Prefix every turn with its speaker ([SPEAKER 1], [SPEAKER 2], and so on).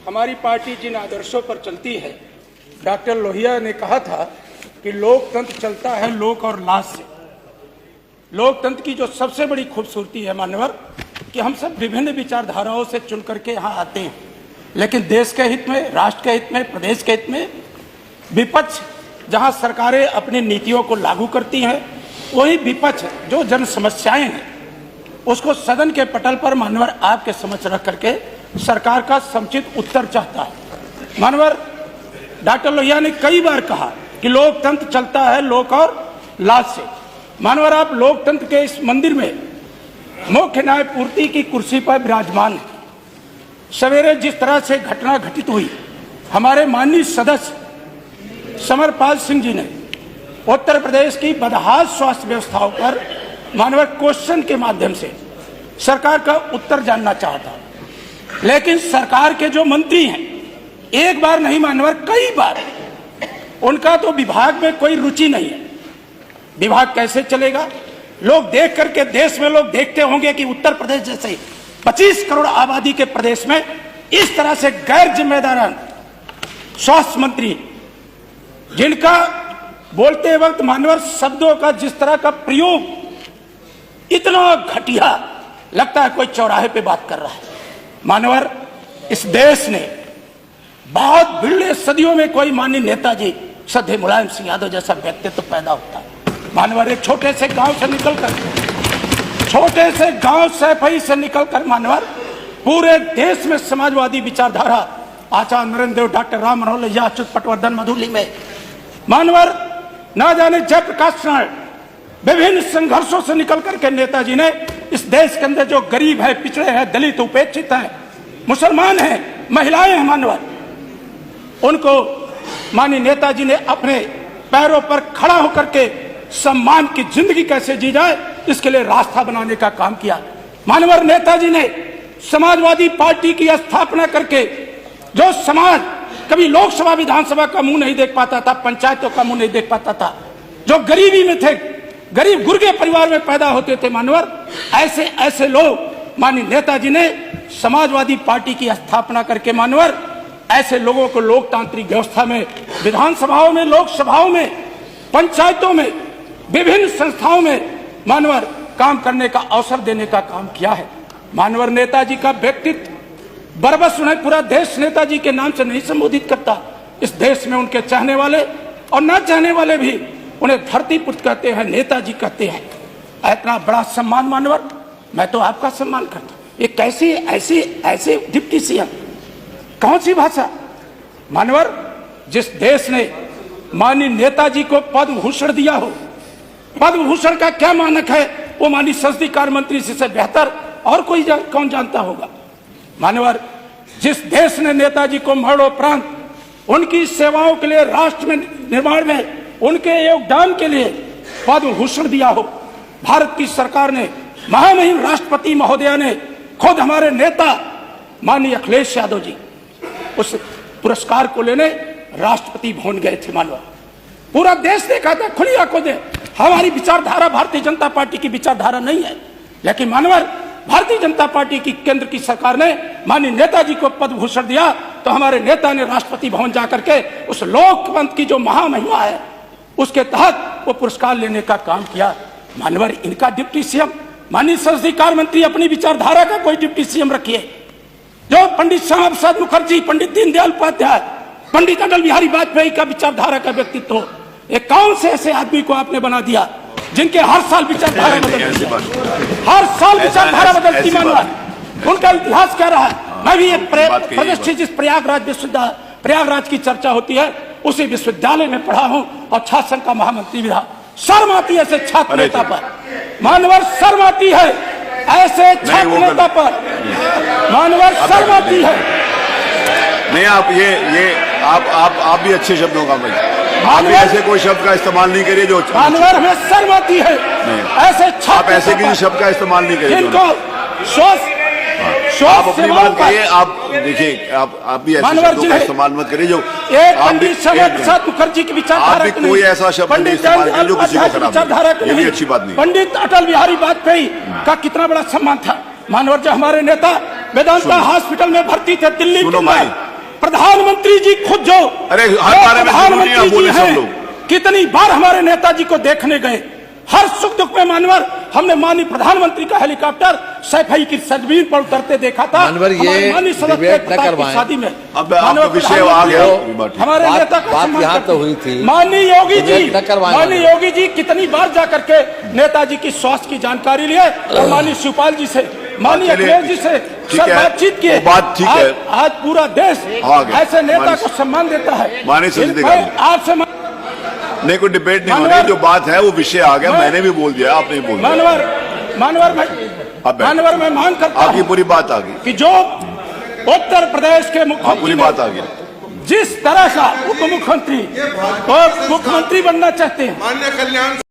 [SPEAKER 1] हमारी पार्टी जिन आदर्शों पर चलती है, डॉक्टर लोहिया ने कहा था कि लोकतंत्र चलता है लोक और लाज से। लोकतंत्र की जो सबसे बड़ी खूबसूरती है मान्यवर, कि हम सब विभिन्न विचारधाराओं से चुन करके यहाँ आते हैं, लेकिन देश के हित में, राष्ट्र के हित में, प्रदेश के हित में विपक्ष जहाँ सरकारें अपनी नीतियों को लागू करती हैं, वही विपक्ष जो जन समस्याएं हैं उसको सदन के पटल पर मान्यवर आपके समक्ष रख करके सरकार का समुचित उत्तर चाहता है। मान्यवर डॉक्टर लोहिया ने कई बार कहा कि लोकतंत्र चलता है लोक और लाज से। मान्यवर आप लोकतंत्र के इस मंदिर में मुख्य न्यायपूर्ति की कुर्सी पर विराजमान है। सवेरे जिस तरह से घटना घटित हुई, हमारे माननीय सदस्य समरपाल सिंह जी ने उत्तर प्रदेश की बदहाल स्वास्थ्य व्यवस्थाओं पर मानवर क्वेश्चन के माध्यम से सरकार का उत्तर जानना चाहता, लेकिन सरकार के जो मंत्री हैं एक बार नहीं मानवर कई बार, उनका तो विभाग में कोई रुचि नहीं है। विभाग कैसे चलेगा? लोग देख करके, देश में लोग देखते होंगे कि उत्तर प्रदेश जैसे 25 करोड़ आबादी के प्रदेश में इस तरह से गैर जिम्मेदारान स्वास्थ्य मंत्री, जिनका बोलते वक्त मानवर शब्दों का जिस तरह का प्रयोग इतना घटिया लगता है कोई चौराहे पे बात कर रहा है। मानवर इस देश ने बहुत बिरले सदियों में कोई माननीय नेताजी श्रद्धेय मुलायम सिंह यादव जैसा व्यक्तित्व पैदा होता है। मानवर एक छोटे से गांव से निकलकर, छोटे से गांव सैफई से निकलकर मानवर पूरे देश में समाजवादी विचारधारा आचार्य नरेंद्र देव, डॉक्टर राम मनोहर लोहिया, अच्युत पटवर्धन मधुली में मानवर ना जाने जयप्रकाश नारायण, विभिन्न संघर्षों से निकल करके नेताजी ने इस देश के अंदर जो गरीब है, पिछड़े हैं, दलित, उपेक्षित हैं, मुसलमान हैं, महिलाएं हैं मानवर, उनको माननीय नेताजी ने अपने पैरों पर खड़ा होकर के सम्मान की जिंदगी कैसे जी जाए इसके लिए रास्ता बनाने का काम किया। मानवर नेताजी ने समाजवादी पार्टी की स्थापना करके जो समाज कभी लोकसभा विधानसभा का मुंह नहीं देख पाता था, पंचायतों का मुंह नहीं देख पाता था, जो गरीबी में थे, गरीब गुर्गे परिवार में पैदा होते थे मानवर, ऐसे ऐसे लोग माननीय नेताजी ने समाजवादी पार्टी की स्थापना करके मानवर ऐसे लोगों को लोकतांत्रिक व्यवस्था में, विधानसभाओं में, लोकसभाओं में, पंचायतों में, विभिन्न संस्थाओं में मानवर काम करने का अवसर देने का काम किया है। मानवर नेताजी का व्यक्तित्व बरबस उन्हें पूरा देश नेताजी के नाम से नहीं संबोधित करता। इस देश में उनके चाहने वाले और न चाहने वाले भी उन्हें धरती पुत्र कहते हैं, नेताजी कहते हैं। इतना बड़ा सम्मान मानवर, मैं तो आपका सम्मान करता हूं। ये कैसी ऐसे डिप्टी सीएम, कौन सी भाषा? मानवर जिस देश ने माननीय नेताजी को पद्म भूषण दिया हो, पद्म भूषण का क्या मानक है वो माननीय संसदीय कार्य मंत्री से बेहतर और कोई कौन जानता होगा। मानवर जिस देश ने नेताजी को मरणोपरांत उनकी सेवाओं के लिए, राष्ट्र में निर्माण में उनके योगदान के लिए पद्म भूषण दिया हो, भारत की सरकार ने, महामहिम राष्ट्रपति महोदया ने, खुद हमारे नेता माननीय अखिलेश यादव जी उस पुरस्कार को लेने राष्ट्रपति भवन गए थे। मानवर पूरा देश देखा था, खुली आंखों से। हमारी विचारधारा भारतीय जनता पार्टी की विचारधारा नहीं है, लेकिन मानवर भारतीय जनता पार्टी की केंद्र की सरकार ने माननीय नेताजी को पद्म भूषण दिया, तो हमारे नेता ने राष्ट्रपति भवन जाकर के उस लोकतंत्र की जो महामहिमा है उसके तहत वो पुरस्कार लेने का काम किया। मानवर इनका डिप्टी सीएम, माननीय संसदीय कार्य मंत्री अपनी विचारधारा का कोई डिप्टी सीएम रखिए, जो पंडित श्यामा प्रसाद मुखर्जी, पंडित दीनदयाल उपाध्याय, पंडित अटल बिहारी वाजपेयी का विचारधारा का व्यक्तित्व हो। एक कौन से ऐसे आदमी को आपने बना दिया जिनके हर साल विचारधारा बदलती, हर साल विचारधारा बदलती। मानवर उनका इतिहास क्या रहा है? मैं भी एक प्रतिष्ठित जिस प्रयागराज की चर्चा होती है उसी विश्वविद्यालय में पढ़ा हूं और छात्र संघ का महामंत्री भी रहा। शर्म आती है ऐसे छात्र नेता पर मानवर, शर्म आती है ऐसे छात्र नेता पर मानवर, शर्म आती है।
[SPEAKER 2] नहीं आप भी अच्छे शब्दों का भाई, आप ऐसे कोई शब्द का इस्तेमाल नहीं करिए जो
[SPEAKER 1] मानवर हमें शर्म आती है ऐसे छात्र,
[SPEAKER 2] आप ऐसे किसी शब्द का इस्तेमाल नहीं करिए
[SPEAKER 1] जिनको
[SPEAKER 2] आप अपनी बात करिए। आप देखिए, आप भी ऐसे शब्दों का इस्तेमाल मत करिए जो
[SPEAKER 1] पंडित श्यामा प्रसाद मुखर्जी की विचारधारा,
[SPEAKER 2] कोई ऐसा शब्द नहीं इस्तेमाल करिए जो किसी को खराब, ये भी अच्छी बात नहीं।
[SPEAKER 1] पंडित अटल बिहारी वाजपेयी का कितना बड़ा सम्मान था। मानवर जो हमारे नेता वेदांता हॉस्पिटल में भर्ती थे दिल्ली में, प्रधानमंत्री जी खुद जो
[SPEAKER 2] अरे हर बारे में जरूरी है बोले सब लोग।
[SPEAKER 1] कितनी बार हमारे नेताजी को देखने गए, हर सुख दुख में मानवर हमने माननीय प्रधानमंत्री का हेलीकॉप्टर सैफई की सजमीन पर उतरते देखा था।
[SPEAKER 3] मानवर ये डिबेट न करवाएं।
[SPEAKER 1] शादी में
[SPEAKER 2] अब आपका विषय आ गया।
[SPEAKER 1] हमारे नेता का
[SPEAKER 3] बात
[SPEAKER 1] सम्मान
[SPEAKER 3] यहाँ
[SPEAKER 1] करते
[SPEAKER 3] तो
[SPEAKER 1] हैं।
[SPEAKER 3] हुई थी।
[SPEAKER 1] माननीय योगी जी,
[SPEAKER 3] डिबेट न करवाएं।
[SPEAKER 1] माननीय योगी जी कितनी बार जाकर के नेताजी की स्वास्थ्य की जानकारी लिए और माननीय शिवपाल जी से, माननीय अखिलेश जी से सब बातचीत किए।
[SPEAKER 2] बात ठीक है।
[SPEAKER 1] आज पूरा देश ऐसे नेता को सम्मान देता है।
[SPEAKER 2] माननीय संसदीय
[SPEAKER 1] आपसे
[SPEAKER 2] नहीं, कोई डिबेट नहीं हो रही, जो बात है वो विषय आ गया। मैंने भी बोल दिया, आपने भी बोल दिया।
[SPEAKER 1] मानवर मैं मांग करता हूं
[SPEAKER 2] आपकी पूरी बात आ गई
[SPEAKER 1] कि जो उत्तर प्रदेश के मुख्यमंत्री
[SPEAKER 2] पूरी बात आ गई।
[SPEAKER 1] जिस तरह का उप मुख्यमंत्री और मुख्यमंत्री बनना चाहते हैं,
[SPEAKER 4] माननीय कल्याण